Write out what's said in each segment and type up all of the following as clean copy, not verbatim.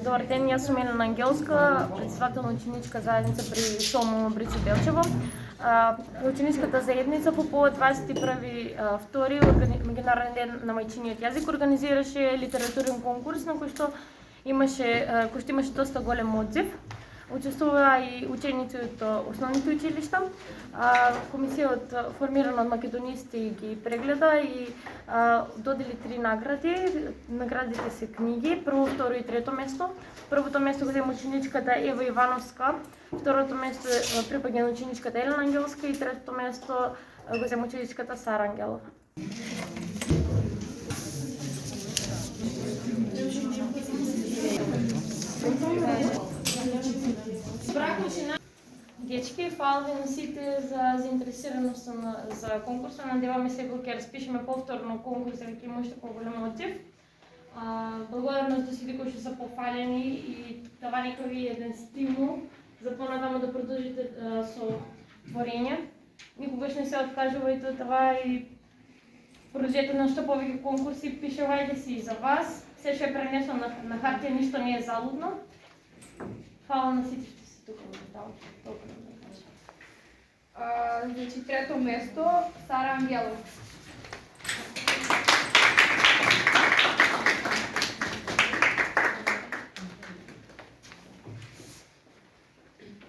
Добар ден, јас сум Елена Ангелска, председател на ученичка заедница при Соломоно Брицу Белчево. Ученичката заедница по повод 21.2. Меѓународен ден на мајчиниот јазик организираше литературен конкурс на кој што имаше доста голем одзив. Учествуваа и ученици од основните училишта. Комисијата формирана од македонисти ги прегледа и додели 3 награди. Наградите се книги, прво, второ и трето место. Првото место го зема ученичката Ева Ивановска, второто место припаѓа на ученичката Елена Ангелска и третото место го зема ученичката Сара Ангелова. Дечки, фала ви на сите за заинтересираноста за конкурса. Надеваме се кога ќе распишеме повторно конкурс, дека има уште поголем одзив. Благодарност до сите кои што се пофалени и дава некој еден стимул за понатаму да продолжите со творење. Никогаш не се откажувајте од това и продолжете на што повеќе конкурси, пишувајте си и за вас. Се што е пренесено на хартија, ништо не е залудно. Фала на сите што се тука толку да кажам. Значи, трето место, Сара Ангелова.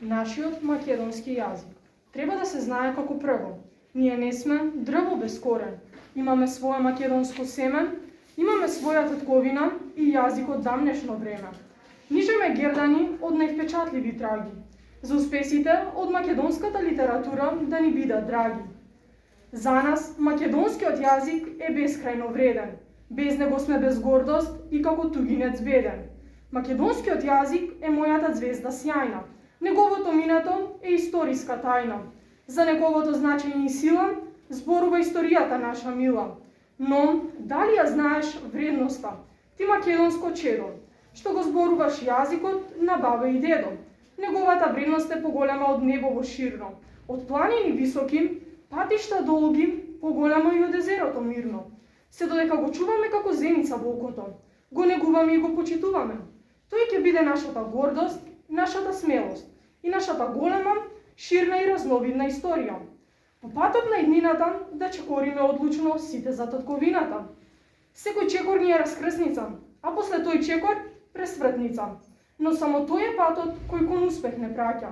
Нашиот македонски јазик треба да се знае како прво. Ние не сме дрво без корен. Имаме своја македонско семе, имаме своја татковина и јазик од дамнешно време. Нишеме гердани од највпечатливи траги. За успесите од македонската литература да ни бидат драги. За нас македонскиот јазик е бескрајно вреден. Без него сме без гордост и како тугинец беден. Македонскиот јазик е мојата звезда сјајна. Неговото минато е историска тајна. За неговото значење и сила зборува историјата наша мила. Но, дали ја знаеш вредноста? Ти македонско чедо, што го зборуваш јазикот на баба и дедо. Неговата вредност е поголема од небово ширно, од планини високи, патишта долги, поголема и од езерото мирно. Се додека го чуваме како зеница во окото, го негуваме и го почитуваме. Тој ќе биде нашата гордост, нашата смелост и нашата голема, ширна и разновидна историја. По патот на иднината да чекориме одлучно сите за татковината. Секој чекор ни е раскрсница, а после тој чекор пресвртница. Но само тој е патот кој кон успех не праќа,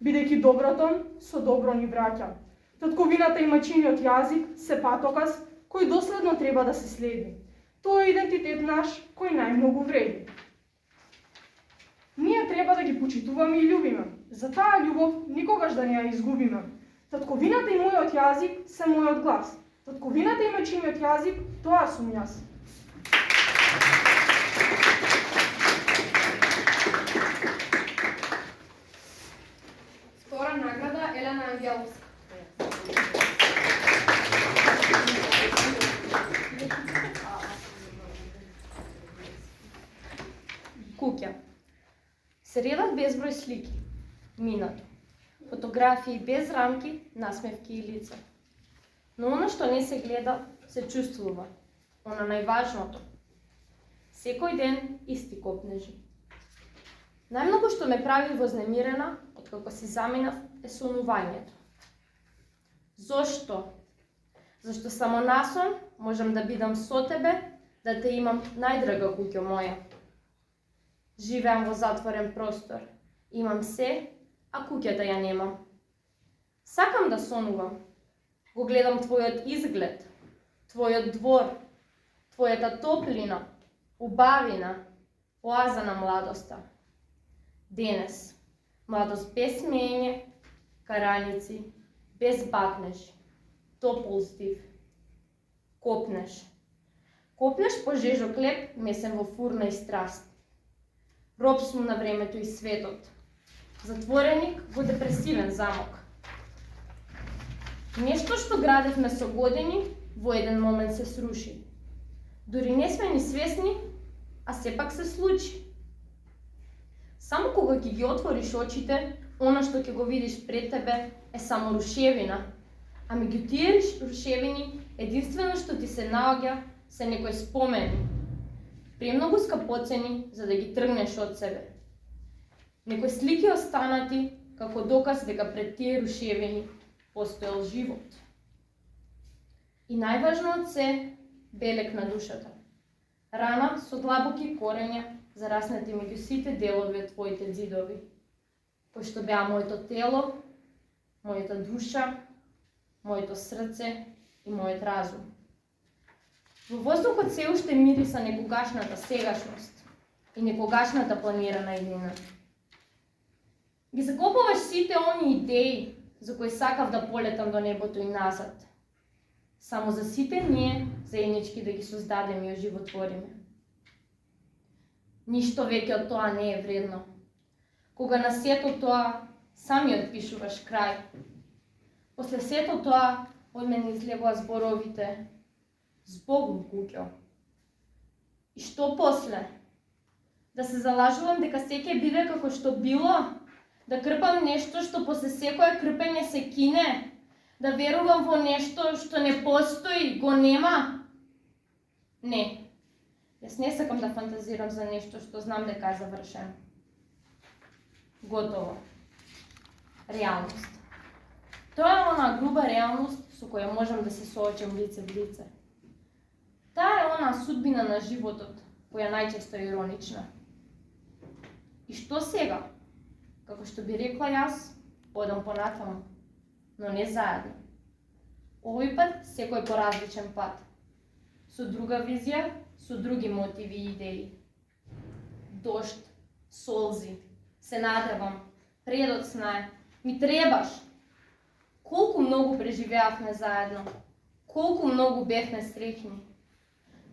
бидејќи доброто со добро ни враќа. Татковината и мајчиниот јазик се патоказ кој доследно треба да се следи. Тоа е идентитет наш кој најмногу вреди. Ние треба да ги почитуваме и љубиме. За таа љубов никогаш да не ја изгубиме. Татковината и мојот јазик се мојот глас. Татковината и мајчиниот јазик, тоа сум јас. Втора награда, Елена Ангеловска. Куќа. Се редат безброј слики, минато, фотографии без рамки, насмевки и лица. Но она што не се гледа, се чувствува. Она најважното. Секој ден исти копнежи. Најмногу што ме прави вознемирена, откако си заминав, е сонувањето. Зошто? Зашто само насон можам да бидам со тебе, да те имам најдрага куќо моја. Живеам во затворен простор. Имам се, а куќата ја немам. Сакам да сонувам. Го гледам твојот изглед, твојот двор, твојата топлина, убавина, оаза на младоста. Денес, младост без смење, караници, без бакнеш, топол здив. Копнеш. Копнеш по жежо хлеб, месен во фурна и страст. Роб сум на времето и светот. Затвореник во депресивен замок. Нешто што градевме со години, во еден момент се сруши. Дори не сме ни свесни, а сепак се случи. Само кога ќе ги отвориш очите, она што ќе го видиш пред тебе е само рушевина, а меѓу тие рушевини единствено што ти се наоѓа се некои спомени. премногу скапоцени за да ги тргнеш од себе. Некои слики останати како доказ дека пред тие рушевини постоел живот. И најважно од се, белек на душата. Рана со длабоки корења зараснати меѓу сите делови од твоите ѕидови, кои што беа моето тело, мојата душа, моето срце и мојот разум. Во воздухот се уште мириса некогашната сегашност и некогашната планирана иднина. Ги закопуваш сите они идеи за кои сакав да полетам до небото и назад. Само за сите ние заеднички да ги создадеме и оживотвориме. Ништо веќе од тоа не е вредно. Кога на сето тоа сами отпишуваш крај. После сето тоа од мене излегува зборовите "Збогум, куќо". И што после? Да се залажувам дека се ќе биде како што било? Да крпам нешто што после секое крпење се кине? Да верувам во нешто што не постои, го нема? Не. Јас не сакам да фантазирам за нешто што знам дека е завршено. Готово. Реалност. Тоа е она груба реалност со која можам да се соочам лице в лице. Таа е она судбина на животот, која најчесто е иронична. И што сега? Како што би рекла јас, одам понатаму, но не заедно. Овој пат секој по различен пат. Со друга визија, со други мотиви и идеи. Дошт, солзи, се надревам, предот знае, ми требаш. Колку многу преживеавме заедно, колку многу бевме среќни.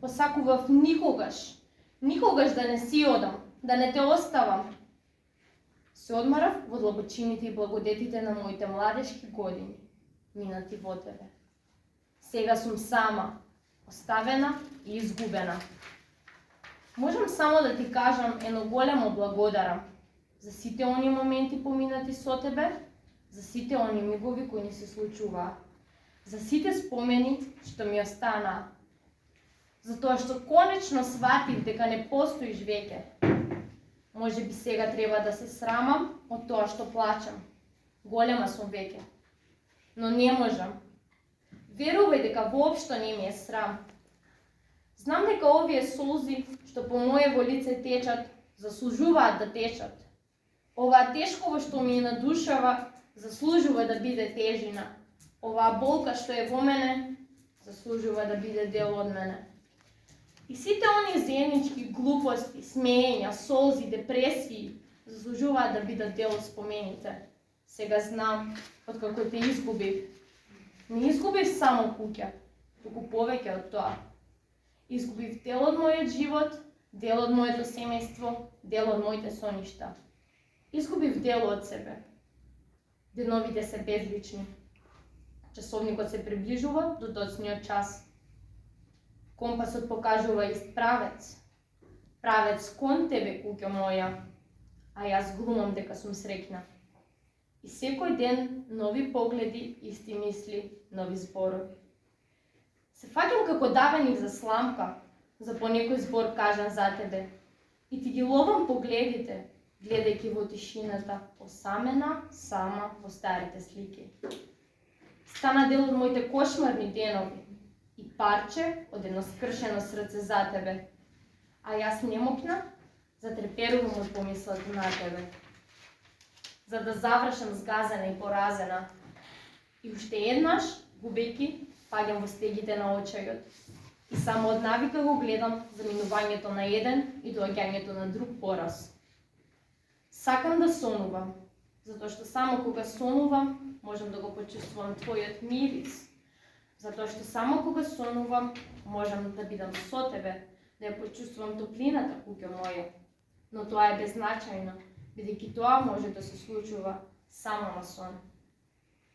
Посакував никогаш да не си одам, да не те оставам. Се одмарав во длабочините и благодетите на моите младешки години, минати во тебе. Сега сум сама, оставена и изгубена. Можам само да ти кажам едно големо благодарам за сите они моменти поминати со тебе, за сите они мигови кои ни се случуваа, за сите спомени што ми останаа, за тоа што конечно сватив дека не постоиш веќе. Може би сега треба да се срамам од тоа што плачам. Голема сум веќе. Но не можам. Верувај дека воопшто не ми е срам. Знам дека овие солзи што по моево лице течат, заслужуваат да течат. Оваа тешково што ми е на душава, заслужува да биде тежина. Оваа болка што е во мене, заслужува да биде дел од мене. И сите они заеднички глупости, смеења, солзи, депресии заслужуваат да бидат дел од спомените. Сега знам, откако те изгубив. Не изгубив само куќа, туку повеќе од тоа. Изгубив дел од мојот живот, дел од моето семејство, дел од моите соништа. Изгубив дел од себе. Деновите се безлични. Часовникот се приближува до доцниот час. Компасот покажува ист правец. Правец кон тебе, куќо моја. А јас глумам дека сум среќна. И секој ден нови погледи, исти мисли, нови зборови. Се фаќам како давеник за сламка, за по некој збор кажан за тебе. И ти ги ловам погледите, гледајќи во тишината, осамена, сама во старите слики. Стана дел од моите кошмарни денови и парче од едно скршено срце за тебе. А јас не мокна, затреперувам од помислата на тебе. За да завршам згазена и поразена. И уште еднаш, губејќи, паѓам во стегите на очајот. И само од навика го гледам заминувањето на еден и доаѓањето на друг пораз. Сакам да сонувам, затоа што само кога сонувам, можам да го почувствувам твојот мирис. Затоа што само кога сонувам, можам да бидам со тебе, да ја почувствувам топлината, куќо моја. Но тоа е беззначајно, бидејќи тоа може да се случува само на сон.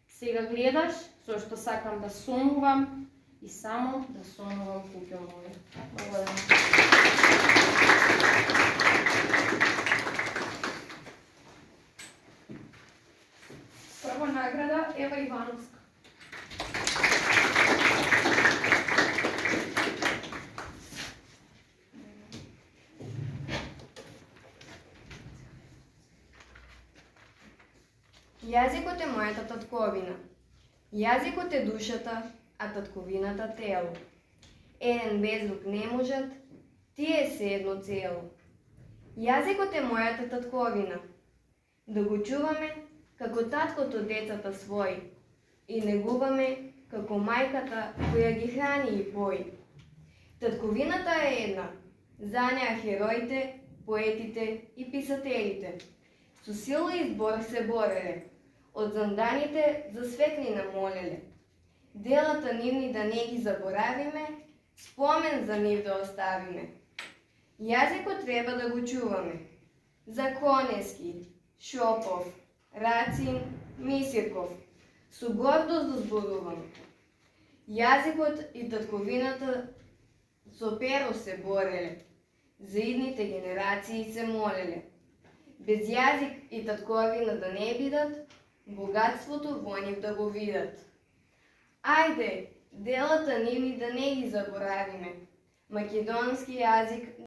Сега гледаш со што сакам да сонувам и само да сонувам, куќо моја. Благодарам. Прва награда Ева Ивановска. Јазикот е мојата татковина. Јазикот е душата, а татковината тело. Еден без друг не можат, тие се едно цело. Јазикот е мојата татковина. Да го чуваме како таткото децата своји и негуваме како мајката која ги храни и пои. Татковината е една, за неа хероите, поетите и писателите. Со сила и збор се бореле, од занданите за светлина молеле. Делата нивни да не ги заборавиме, спомен за нив да оставиме. Јазикот треба да го чуваме. За Конески, Шопов, Рацин, Мисирков. Со гордост да зборуваме. Јазикот и татковината со перо се бореле. За идните генерации се молеле. Без јазик и татковина да не бидат, богатството во нив да го видат. Ајде, делата нивни да не ги заборавиме. Македонски јазик